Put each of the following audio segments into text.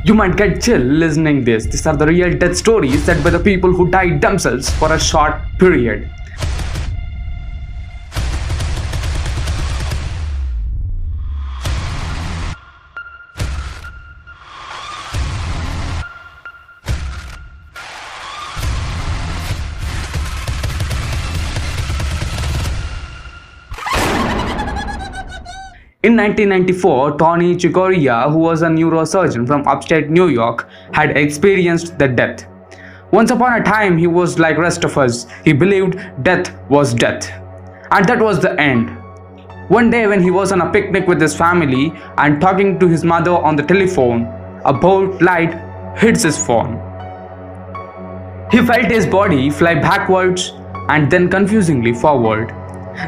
You might get chill listening this. These are the real death stories said by the people who died themselves for a short period. In 1994, Tony Chicoria, who was a neurosurgeon from upstate New York, had experienced the death. Once upon a time, he was like rest of us. He believed death was death. And that was the end. One day when he was on a picnic with his family and talking to his mother on the telephone, a bolt light hits his phone. He felt his body fly backwards and then confusingly forward.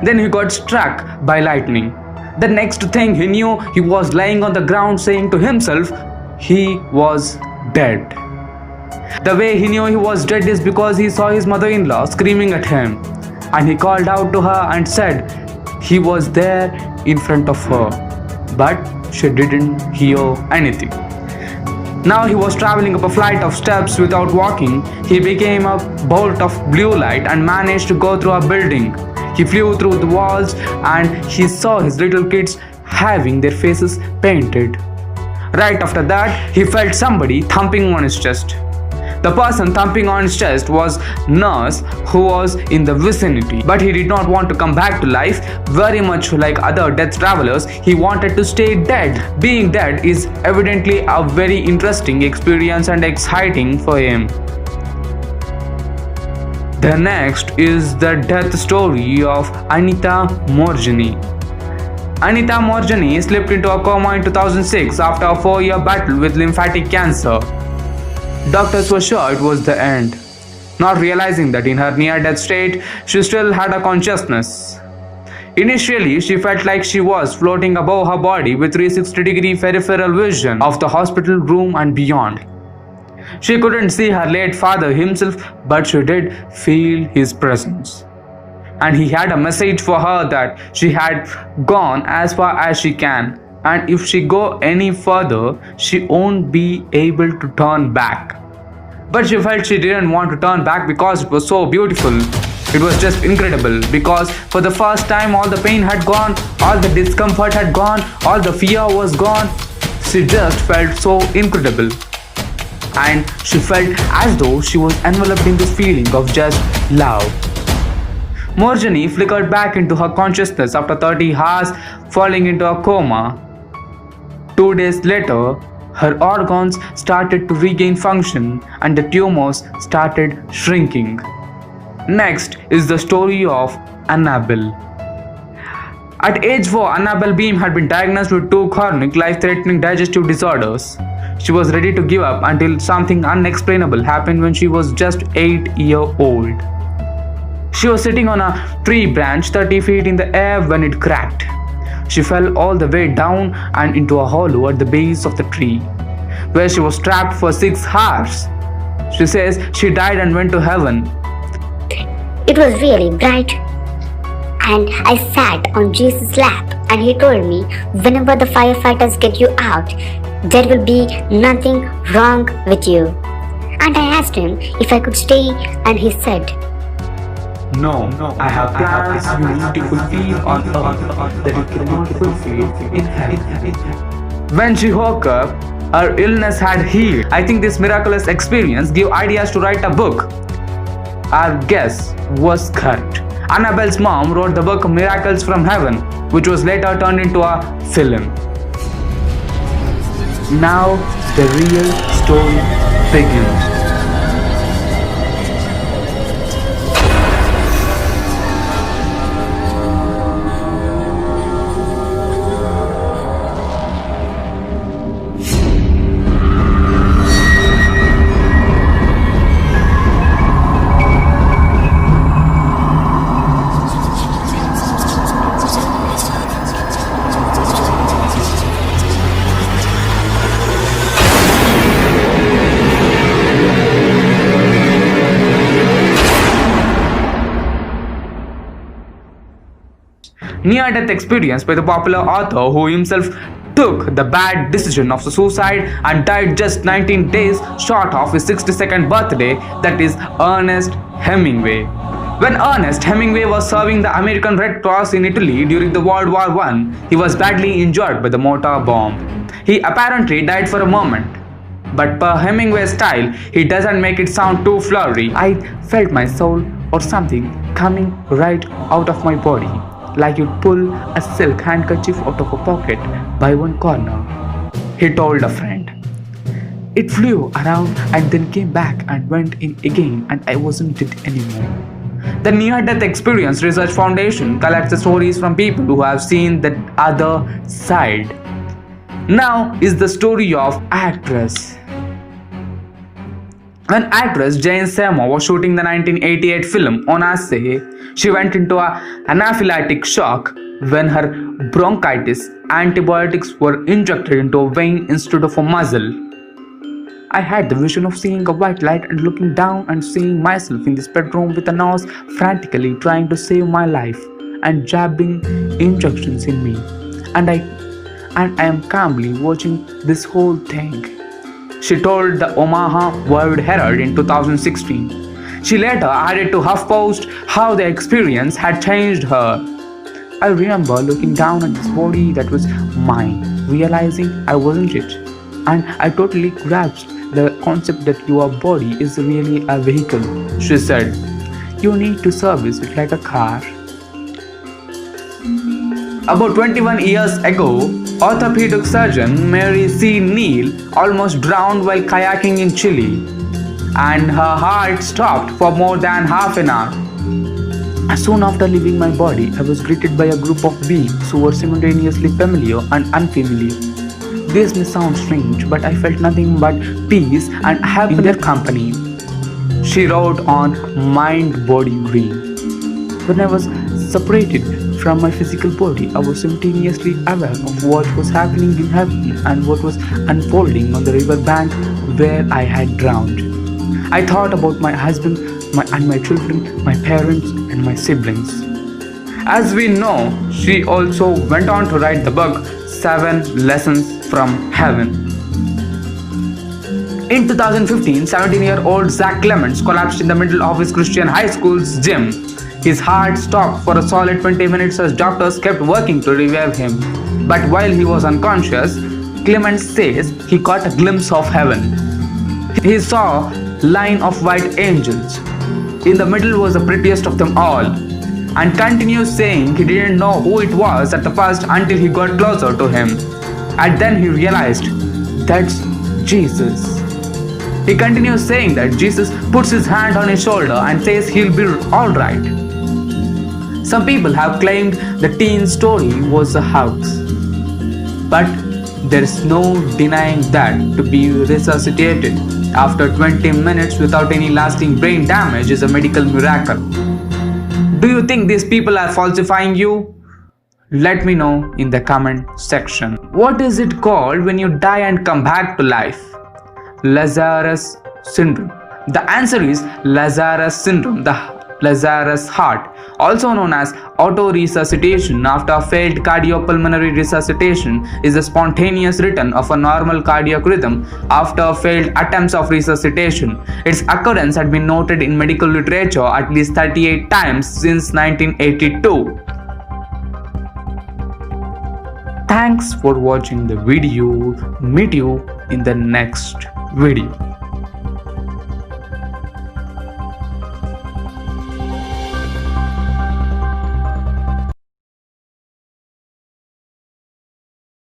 Then he got struck by lightning. The next thing he knew, he was lying on the ground saying to himself, he was dead. The way he knew he was dead is because he saw his mother-in-law screaming at him. And he called out to her and said he was there in front of her. But she didn't hear anything. Now he was traveling up a flight of steps without walking. He became a bolt of blue light and managed to go through a building. He flew through the walls and he saw his little kids having their faces painted. Right after that, he felt somebody thumping on his chest. The person thumping on his chest was nurse who was in the vicinity. But he did not want to come back to life. Very much like other death travelers, he wanted to stay dead. Being dead is evidently a very interesting experience and exciting for him. The next is the death story of Anita Moorjani. Anita Moorjani slipped into a coma in 2006 after a 4-year battle with lymphatic cancer. Doctors were sure it was the end, not realizing that in her near-death state, she still had a consciousness. Initially, she felt like she was floating above her body with 360-degree peripheral vision of the hospital room and beyond. She couldn't see her late father himself, but she did feel his presence. And he had a message for her that she had gone as far as she can, and if she go any further, she won't be able to turn back. But she felt she didn't want to turn back because it was so beautiful. It was just incredible because for the first time all the pain had gone, all the discomfort had gone, all the fear was gone. She just felt so incredible. And she felt as though she was enveloped in this feeling of just love. Moorjani flickered back into her consciousness after 30 hours falling into a coma. 2 days later, her organs started to regain function and the tumors started shrinking. Next is the story of Annabelle. At age 4, Annabelle Beam had been diagnosed with 2 chronic life-threatening digestive disorders. She was ready to give up until something unexplainable happened when she was just 8-year-old. She was sitting on a tree branch 30 feet in the air when it cracked. She fell all the way down and into a hollow at the base of the tree, where she was trapped for 6 hours. She says she died and went to heaven. It was really bright, and I sat on Jesus' lap and he told me, whenever the firefighters get you out, there will be nothing wrong with you. And I asked him if I could stay, and he said, No, I have plans you need to fulfill on earth that you cannot fulfill in heaven. When she woke up, her illness had healed. I think this miraculous experience gave ideas to write a book. Our guess was correct. Annabelle's mom wrote the book Miracles from Heaven, which was later turned into a film. Now the real story begins. Near-death experience by the popular author who himself took the bad decision of suicide and died just 19 days short of his 62nd birthday, that is Ernest Hemingway. When Ernest Hemingway was serving the American Red Cross in Italy during the World War I, he was badly injured by the mortar bomb. He apparently died for a moment. But per Hemingway's style, he doesn't make it sound too flowery. I felt my soul or something coming right out of my body, like you'd pull a silk handkerchief out of a pocket by one corner, he told a friend. It flew around and then came back and went in again, and I wasn't it anymore. The Near Death Experience Research Foundation collects the stories from people who have seen the other side. Now is the story of actress. When actress Jane Seymour was shooting the 1988 film Onase, she went into an anaphylactic shock when her bronchitis antibiotics were injected into a vein instead of a muscle. I had the vision of seeing a white light and looking down and seeing myself in this bedroom with a nurse frantically trying to save my life and jabbing injections in me. And I am calmly watching this whole thing, she told the Omaha World Herald in 2016. She later added to HuffPost how the experience had changed her. I remember looking down at this body that was mine, realizing I wasn't it. And I totally grasped the concept that your body is really a vehicle, she said. You need to service it like a car. About 21 years ago, orthopedic surgeon Mary C. Neal almost drowned while kayaking in Chile, and her heart stopped for more than half an hour. Soon after leaving my body, I was greeted by a group of beings who were simultaneously familiar and unfamiliar. This may sound strange, but I felt nothing but peace and happiness in their company, she wrote on Mind Body Green. When I was separated from my physical body, I was simultaneously aware of what was happening in heaven and what was unfolding on the river bank where I had drowned. I thought about my husband and my children, my parents and my siblings. As we know, she also went on to write the book 7 Lessons from Heaven. In 2015, 17-year-old Zach Clements collapsed in the middle of his Christian high school's gym. His heart stopped for a solid 20 minutes as doctors kept working to revive him. But while he was unconscious, Clements says he caught a glimpse of heaven. He saw a line of white angels. In the middle was the prettiest of them all, and continues saying he didn't know who it was at the first until he got closer to him. And then he realized, that's Jesus. He continues saying that Jesus puts his hand on his shoulder and says he'll be alright. Some people have claimed the teen story was a hoax, but there is no denying that to be resuscitated after 20 minutes without any lasting brain damage is a medical miracle. Do you think these people are falsifying you? Let me know in the comment section. What is it called when you die and come back to life? Lazarus syndrome. The answer is Lazarus syndrome, the Lazarus heart, also known as auto-resuscitation after failed cardiopulmonary resuscitation, is a spontaneous return of a normal cardiac rhythm after failed attempts of resuscitation. Its occurrence had been noted in medical literature at least 38 times since 1982. Thanks for watching the video. Meet you in the next video.